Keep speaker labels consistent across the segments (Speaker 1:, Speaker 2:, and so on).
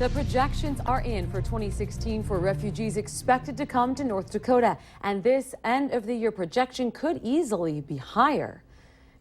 Speaker 1: The projections are in for 2016 for refugees expected to come to North Dakota, and this end of the year projection could easily be higher.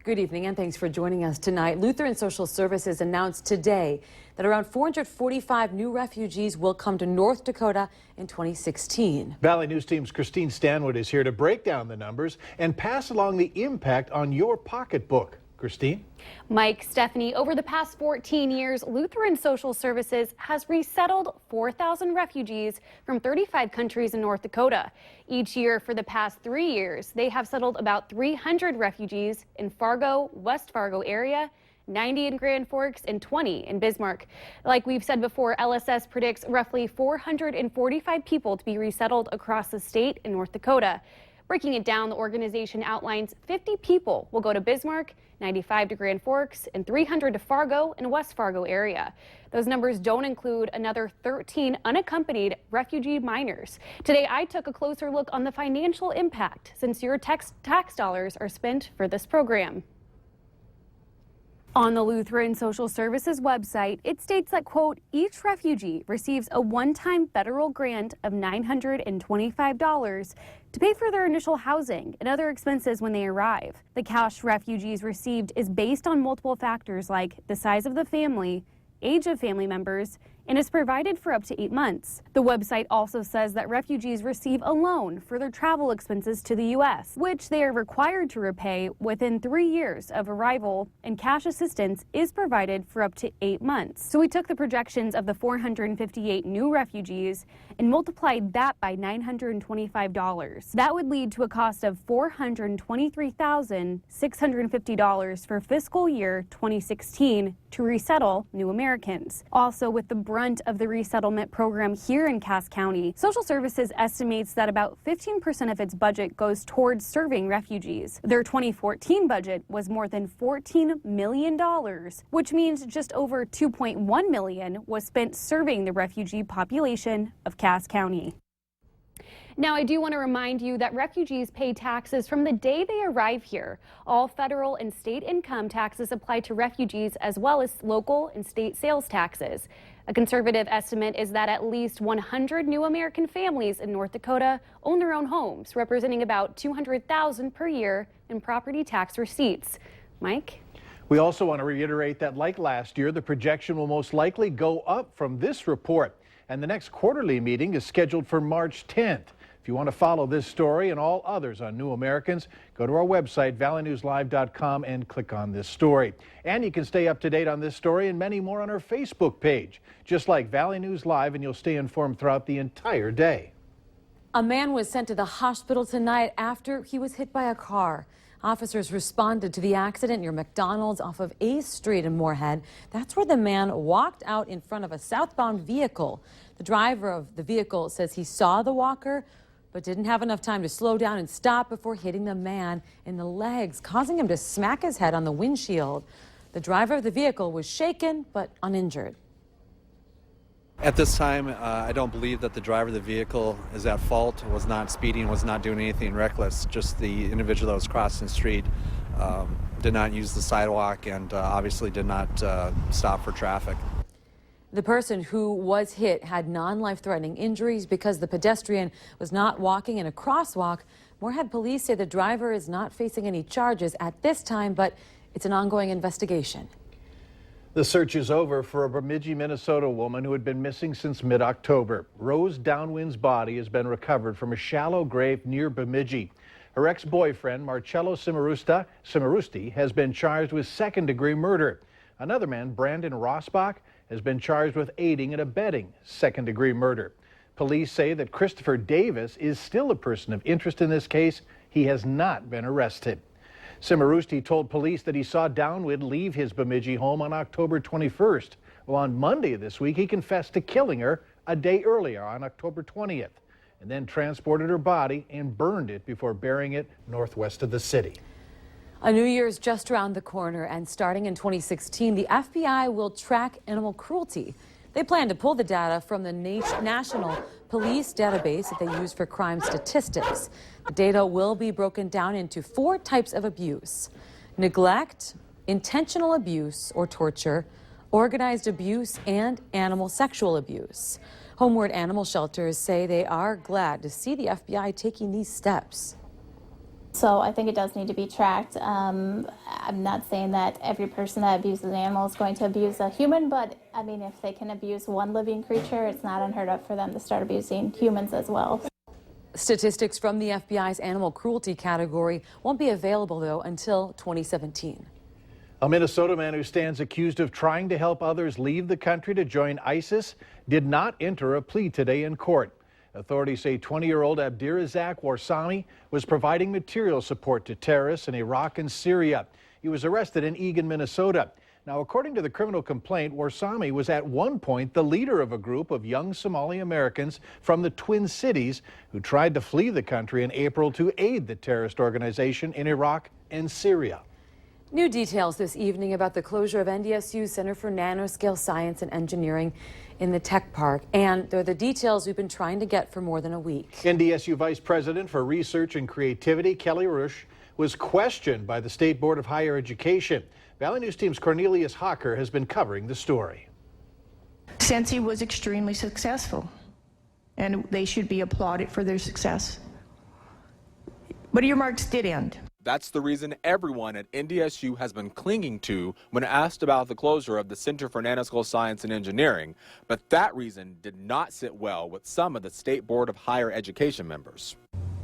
Speaker 1: Good evening and thanks for joining us tonight. Lutheran Social Services announced today that around 445 new refugees will come to North Dakota in 2016.
Speaker 2: Valley News Team's Christine Stanwood is here to break down the numbers and pass along the impact on your pocketbook. Christine?
Speaker 3: Mike, Stephanie, over the past 14 years, Lutheran Social Services has resettled 4,000 refugees from 35 countries in North Dakota. Each year for the past 3 years, they have settled about 300 refugees in Fargo, West Fargo area, 90 in Grand Forks, and 20 in Bismarck. Like we've said before, LSS predicts roughly 445 people to be resettled across the state in North Dakota. Breaking it down, the organization outlines 50 people will go to Bismarck, 95 to Grand Forks, and 300 to Fargo and West Fargo area. Those numbers don't include another 13 unaccompanied refugee minors. Today, I took a closer look on the financial impact since your tax dollars are spent for this program. On the Lutheran Social Services website, it states that, quote, each refugee receives a one-time federal grant of $925 to pay for their initial housing and other expenses when they arrive. The cash refugees received is based on multiple factors like the size of the family, age of family members, and is provided for up to 8 months. The website also says that refugees receive a loan for their travel expenses to the U.S., which they are required to repay within 3 years of arrival, and cash assistance is provided for up to 8 months. So we took the projections of the 458 new refugees and multiplied that by $925. That would lead to a cost of $423,650 for fiscal year 2016 to resettle new Americans. Also, with the brunt of the resettlement program here in Cass County, Social Services estimates that about 15% of its budget goes towards serving refugees. Their 2014 budget was more than $14 million, which means just over $2.1 million was spent serving the refugee population of Cass County. Now, I do want to remind you that refugees pay taxes from the day they arrive here. All federal and state income taxes apply to refugees, as well as local and state sales taxes. A conservative estimate is that at least 100 new American families in North Dakota own their own homes, representing about $200,000 per year in property tax receipts. Mike?
Speaker 2: We also want to reiterate that, like last year, the projection will most likely go up from this report, and the next quarterly meeting is scheduled for March 10th. If you want to follow this story and all others on New Americans, go to our website, valleynewslive.com, and click on this story. And you can stay up to date on this story and many more on our Facebook page. Just like Valley News Live, and you'll stay informed throughout the entire day.
Speaker 1: A man was sent to the hospital tonight after he was hit by a car. Officers responded to the accident near McDonald's off of A Street in Moorhead. That's where the man walked out in front of a southbound vehicle. The driver of the vehicle says he saw the walker, but didn't have enough time to slow down and stop before hitting the man in the legs, causing him to smack his head on the windshield. The driver of the vehicle was shaken but uninjured.
Speaker 4: At this time, I don't believe that the driver of the vehicle is at fault, was not speeding, was not doing anything reckless. Just the individual that was crossing the street did not use the sidewalk and obviously did not stop for traffic.
Speaker 1: The person who was hit had non-life-threatening injuries because the pedestrian was not walking in a crosswalk. Moorhead police say the driver is not facing any charges at this time, but it's an ongoing investigation.
Speaker 2: The search is over for a Bemidji, Minnesota woman who had been missing since mid-October. Rose Downwind's body has been recovered from a shallow grave near Bemidji. Her ex-boyfriend, Marcello Cimarusti, has been charged with second-degree murder. Another man, Brandon Rossbach, has been charged with aiding and abetting second-degree murder. Police say that Christopher Davis is still a person of interest in this case. He has not been arrested. Cimarusti told police that he saw Downwind leave his Bemidji home on October 21st. Well, on Monday of this week, he confessed to killing her a day earlier on October 20th, and then transported her body and burned it before burying it northwest of the city.
Speaker 1: A new year is just around the corner, and starting in 2016, the FBI will track animal cruelty. They plan to pull the data from the National Police database that they use for crime statistics. The data will be broken down into 4 types of abuse: neglect, intentional abuse or torture, organized abuse, and animal sexual abuse. Homeward Animal Shelters say they are glad to see the FBI taking these steps.
Speaker 5: So I think it does need to be tracked. I'm not saying that every person that abuses an animal is going to abuse a human, but I mean, if they can abuse one living creature, it's not unheard of for them to start abusing humans as well.
Speaker 1: Statistics from the FBI's animal cruelty category won't be available, though, until 2017.
Speaker 2: A Minnesota man who stands accused of trying to help others leave the country to join ISIS did not enter a plea today in court. Authorities say 20-year-old Abdirazak Warsami was providing material support to terrorists in Iraq and Syria. He was arrested in Eagan, Minnesota. Now, according to the criminal complaint, Warsami was at one point the leader of a group of young Somali Americans from the Twin Cities who tried to flee the country in April to aid the terrorist organization in Iraq and Syria.
Speaker 1: New details this evening about the closure of NDSU Center for Nanoscale Science and Engineering in the Tech Park, and they're the details we've been trying to get for more than a week.
Speaker 2: NDSU Vice President for Research and Creativity, Kelly Rush, was questioned by the State Board of Higher Education. Valley News Team's Cornelius Hawker has been covering the story.
Speaker 6: Sensi was extremely successful, and they should be applauded for their success. But earmarks did end.
Speaker 7: That's the reason everyone at NDSU has been clinging to when asked about the closure of the Center for Nanoscale Science and Engineering. But that reason did not sit well with some of the State Board of Higher Education members.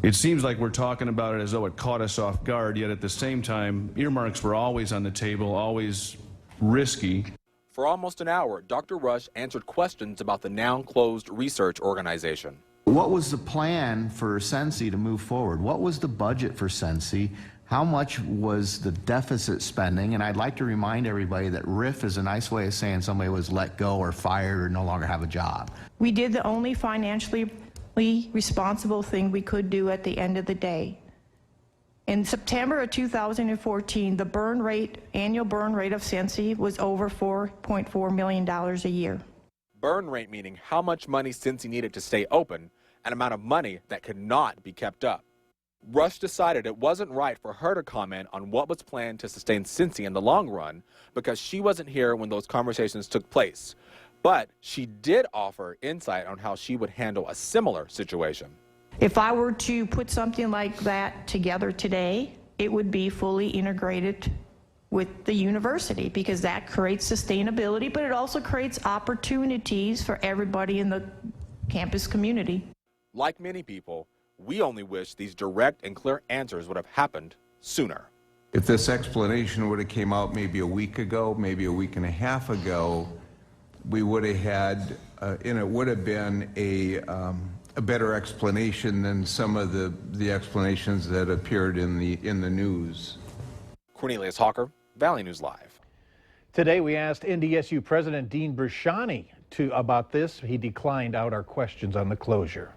Speaker 8: It seems like we're talking about it as though it caught us off guard, yet at the same time, earmarks were always on the table, always risky.
Speaker 7: For almost an hour, Dr. Rush answered questions about the now closed research organization.
Speaker 9: What was the plan for Sensi to move forward? What was the budget for Sensi? How much was the deficit spending? And I'd like to remind everybody that RIF is a nice way of saying somebody was let go or fired or no longer have a job. We
Speaker 6: did the only financially responsible thing we could do at the end of the day. In September of 2014, the annual burn rate of Sensi was over $4.4 million a year.
Speaker 7: Burn rate meaning how much money Sensi needed to stay open, an amount of money that could not be kept up. Rush decided it wasn't right for her to comment on what was planned to sustain Sensi in the long run because she wasn't here when those conversations took place. But she did offer insight on how she would handle a similar situation.
Speaker 6: If I were to put something like that together today, it would be fully integrated with the university because that creates sustainability, but it also creates opportunities for everybody in the campus community.
Speaker 7: Like many people, we only wish these direct and clear answers would have happened sooner.
Speaker 10: If this explanation would have came out maybe a week ago, maybe a week and a half ago, we would have had, and it would have been a better explanation than some of the explanations that appeared in the news.
Speaker 7: Cornelius Hawker, Valley News Live.
Speaker 2: Today we asked NDSU President Dean Brishani about this. He declined out our questions on the closure.